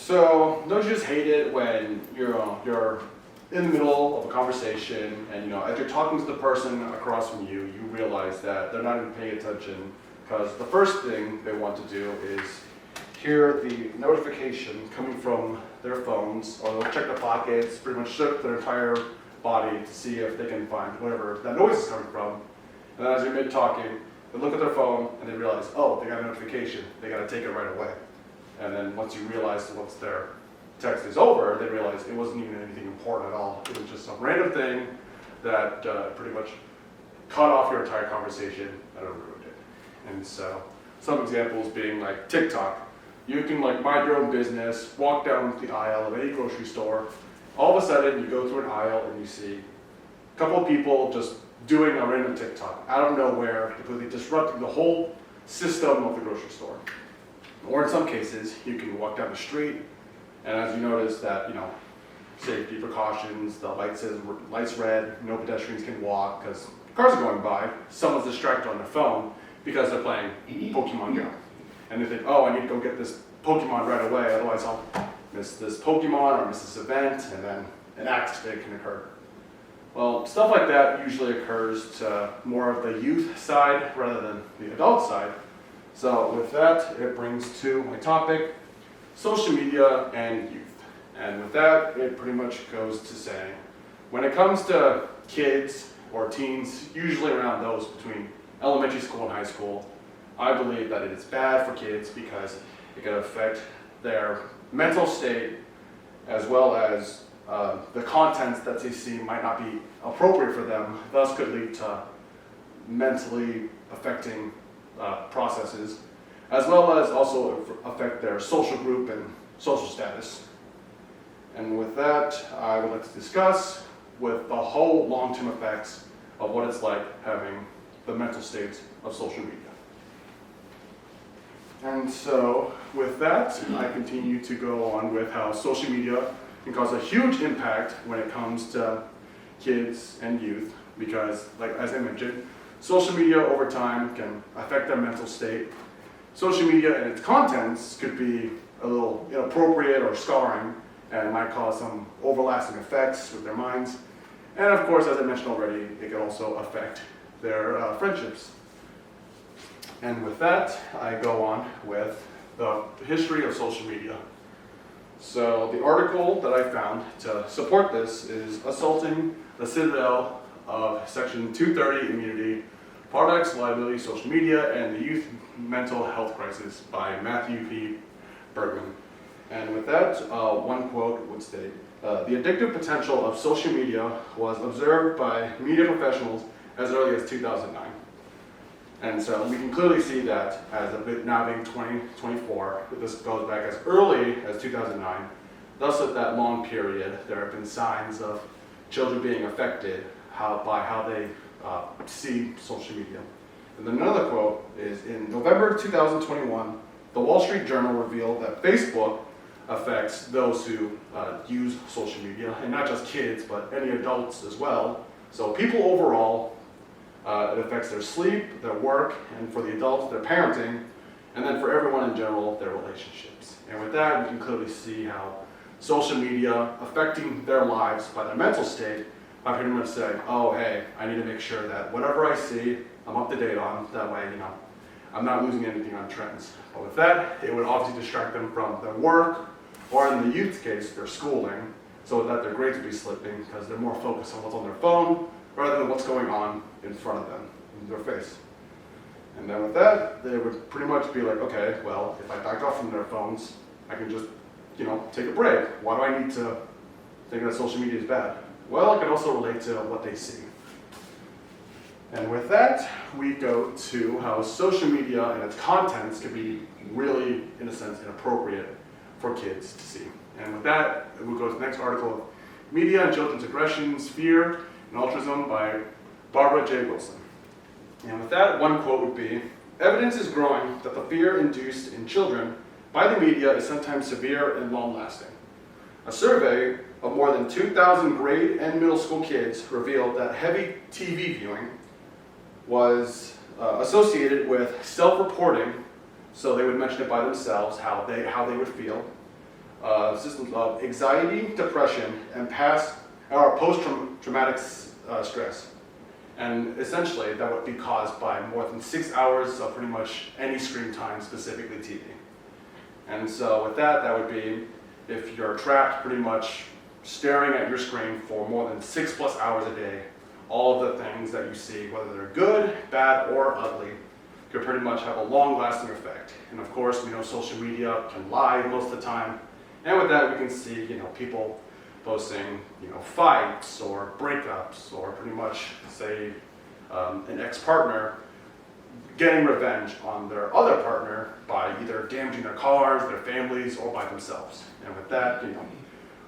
So don't you just hate it when you're in the middle of a conversation and as you're talking to the person across from you, you realize that they're not even paying attention because the first thing they want to do is hear the notification coming from their phones, or they'll check their pockets, pretty much shook their entire body to see if they can find whatever that noise is coming from. And then as you're mid-talking, they look at their phone and they realize, oh, they got a notification, they got to take it right away. And then once you realize once their text is over, they realize it wasn't even anything important at all. It was just some random thing that pretty much cut off your entire conversation and ruined it. And so some examples being like TikTok. You can mind your own business, walk down the aisle of any grocery store. All of a sudden you go through an aisle and you see a couple of people just doing a random TikTok out of nowhere, completely disrupting the whole system of the grocery store. Or in some cases, you can walk down the street, and as you notice that, safety precautions, the light's red, no pedestrians can walk because cars are going by, someone's distracted on their phone because they're playing Pokemon Go. And they think, oh, I need to go get this Pokemon right away, otherwise I'll miss this Pokemon or miss this event, and then an accident can occur. Well, stuff like that usually occurs to more of the youth side rather than the adult side. So with that, it brings to my topic, social media and youth. And with that, it pretty much goes to saying, when it comes to kids or teens, usually around those between elementary school and high school, I believe that it is bad for kids because it can affect their mental state as well as the contents that they see might not be appropriate for them, thus could lead to mentally affecting processes, as well as also affect their social group and social status. And with that, I would like to discuss with the whole long-term effects of what it's like having the mental state of social media. And so with that, I continue to go on with how social media can cause a huge impact when it comes to kids and youth, because as I mentioned, social media over time can affect their mental state. Social media and its contents could be a little inappropriate or scarring and might cause some overlasting effects with their minds. And of course, as I mentioned already, it can also affect their friendships. And with that, I go on with the history of social media. So the article that I found to support this is Assaulting the Citadel of Section 230 Immunity, Products, Liability, Social Media, and the Youth Mental Health Crisis by Matthew P. Bergman. And with that, one quote would state, the addictive potential of social media was observed by media professionals as early as 2009. And so we can clearly see that as of it now being 2024, this goes back as early as 2009. Thus, at that long period, there have been signs of children being affected by how they see social media. And then another quote is, in November 2021, the Wall Street Journal revealed that Facebook affects those who use social media, and not just kids, but any adults as well. So people overall, it affects their sleep, their work, and for the adults, their parenting, and then for everyone in general, their relationships. And with that, we can clearly see how social media affecting their lives by their mental state by pretty much saying, oh, hey, I need to make sure that whatever I see, I'm up to date on. That way, I'm not losing anything on trends. But with that, it would obviously distract them from their work, or in the youth's case, their schooling, so that their grades would be slipping because they're more focused on what's on their phone rather than what's going on in front of them, in their face. And then with that, they would pretty much be like, okay, well, if I back off from their phones, I can just, take a break. Why do I need to think that social media is bad? Well, it can also relate to what they see. And with that, we go to how social media and its contents can be really, in a sense, inappropriate for kids to see. And with that, we'll go to the next article of Media and Children's Aggressions, Fear, and Altruism by Barbara J. Wilson. And with that, one quote would be, evidence is growing that the fear induced in children by the media is sometimes severe and long-lasting. A survey of more than 2,000 grade and middle school kids revealed that heavy TV viewing was associated with self-reporting, so they would mention it by themselves, how they would feel, systems of anxiety, depression, and post-traumatic stress. And essentially, that would be caused by more than 6 hours of pretty much any screen time, specifically TV. And so with that, that would be if you're trapped pretty much staring at your screen for more than 6+ hours a day, all of the things that you see, whether they're good, bad, or ugly, could pretty much have a long-lasting effect. And of course, we know social media can lie most of the time. And with that, we can see, people posting, fights or breakups, or pretty much, say, an ex-partner getting revenge on their other partner by either damaging their cars, their families, or by themselves. And with that,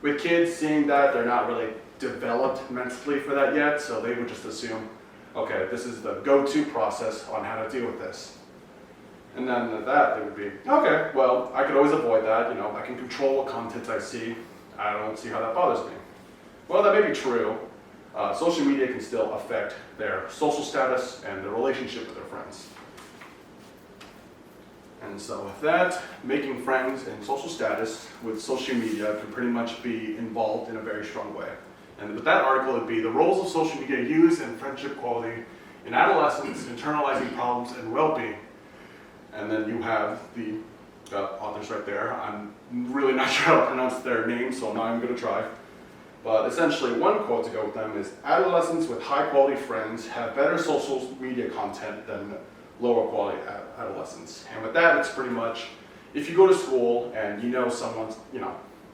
with kids seeing that, they're not really developed mentally for that yet, so they would just assume, okay, this is the go-to process on how to deal with this. And then at that, they would be, okay, well, I could always avoid that, I can control what content I see. I don't see how that bothers me. Well, that may be true. Social media can still affect their social status and their relationship with their friends. And so with that, making friends and social status with social media can pretty much be involved in a very strong way. And with that article, it would be the roles of social media used in friendship quality in adolescents, internalizing problems and well-being. And then you have the authors right there. I'm really not sure how to pronounce their names, so now I'm going to try. But essentially, one quote to go with them is, adolescents with high-quality friends have better social media content than lower-quality adolescents. And with that, it's pretty much, if you go to school and you know someone's,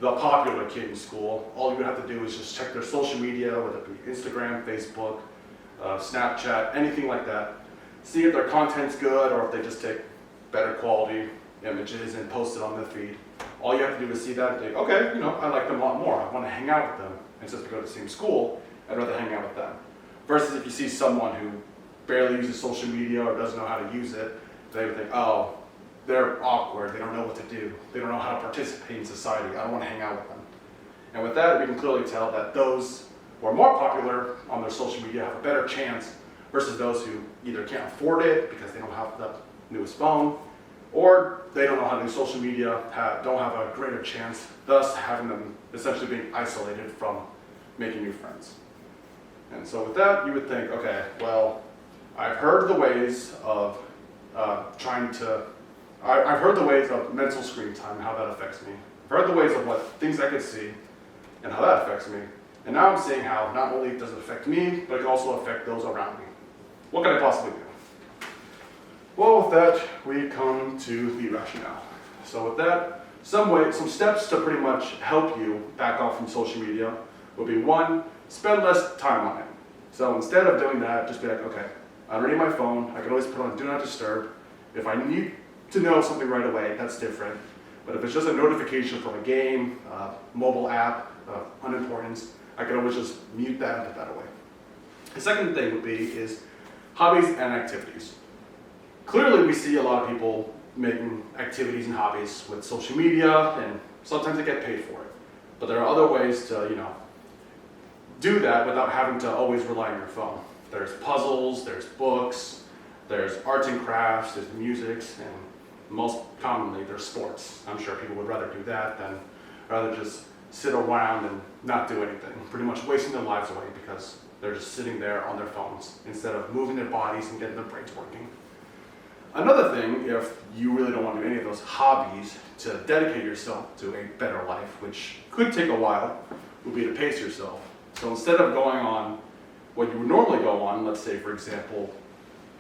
the popular kid in school, all you would have to do is just check their social media, whether it be Instagram, Facebook, Snapchat, anything like that. See if their content's good or if they just take better quality images and post it on the feed. All you have to do is see that and think, okay, I like them a lot more. I want to hang out with them. And since we go to the same school, I'd rather hang out with them. Versus if you see someone who barely uses social media or doesn't know how to use it, they would think, oh, they're awkward, they don't know what to do, they don't know how to participate in society, I don't want to hang out with them. And with that, we can clearly tell that those who are more popular on their social media have a better chance versus those who either can't afford it because they don't have the newest phone, or they don't know how to do social media, don't have a greater chance, thus having them essentially being isolated from making new friends. And so with that, you would think, okay, well, I've heard the ways of I've heard the ways of mental screen time and how that affects me. I've heard the ways of what things I could see and how that affects me. And now I'm seeing how not only does it affect me, but it can also affect those around me. What can I possibly do? Well, with that, we come to the rationale. So with that, some steps to pretty much help you back off from social media would be, 1, spend less time on it. So instead of doing that, just be like, okay, I don't need my phone. I can always put on Do Not Disturb. If I need to know something right away, that's different. But if it's just a notification from a game, mobile app, unimportance, I can always just mute that and put that away. The second thing would be is hobbies and activities. Clearly, we see a lot of people making activities and hobbies with social media, and sometimes they get paid for it. But there are other ways to, do that without having to always rely on your phone. There's puzzles, there's books, there's arts and crafts, there's music, and most commonly there's sports. I'm sure people would rather do that than rather just sit around and not do anything, pretty much wasting their lives away because they're just sitting there on their phones instead of moving their bodies and getting their brains working. Another thing, if you really don't want to do any of those hobbies to dedicate yourself to a better life, which could take a while, would be to pace yourself. So instead of going on what you would normally go on, let's say for example,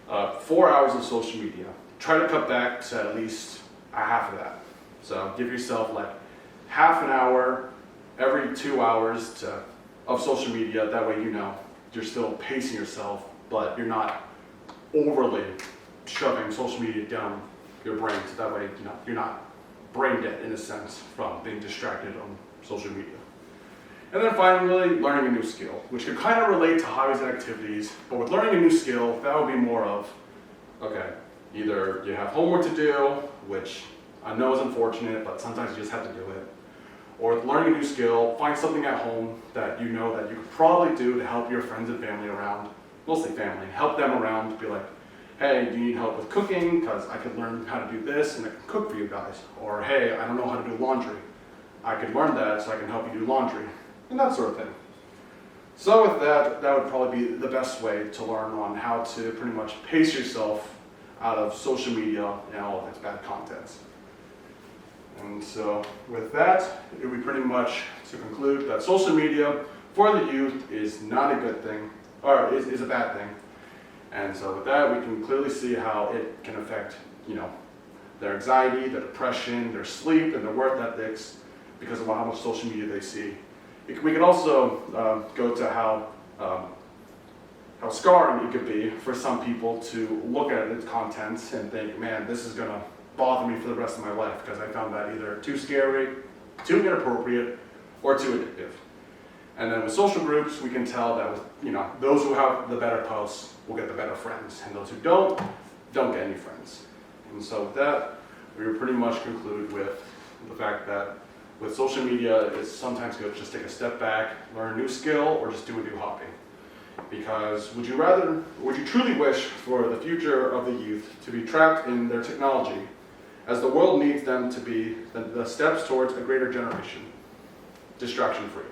4 hours of social media, try to cut back to at least a half of that. So give yourself like half an hour every 2 hours of social media. That way you're still pacing yourself, but you're not overly shoving social media down your brain. So that way you're not brain dead in a sense from being distracted on social media. And then finally, learning a new skill, which could kind of relate to hobbies and activities, but with learning a new skill, that would be more of, okay, either you have homework to do, which I know is unfortunate, but sometimes you just have to do it, or with learning a new skill, find something at home that you know that you could probably do to help your friends and family around, mostly family, help them around, be like, hey, do you need help with cooking? Because I could learn how to do this and I can cook for you guys. Or hey, I don't know how to do laundry. I could learn that so I can help you do laundry, and that sort of thing. So with that, that would probably be the best way to learn on how to pretty much pace yourself out of social media and all of its bad content. And so with that, it would be pretty much to conclude that social media for the youth is not a good thing, or is a bad thing. And so with that, we can clearly see how it can affect, their anxiety, their depression, their sleep, and their work ethics because of how much social media they see. We could also go to how scarring it could be for some people to look at its contents and think, man, this is going to bother me for the rest of my life because I found that either too scary, too inappropriate, or too addictive. And then with social groups, we can tell that those who have the better posts will get the better friends, and those who don't get any friends. And so with that, we would pretty much conclude with the fact that with social media, it's sometimes good to just take a step back, learn a new skill, or just do a new hobby. Because would you truly wish for the future of the youth to be trapped in their technology, as the world needs them to be the steps towards a greater generation, distraction-free?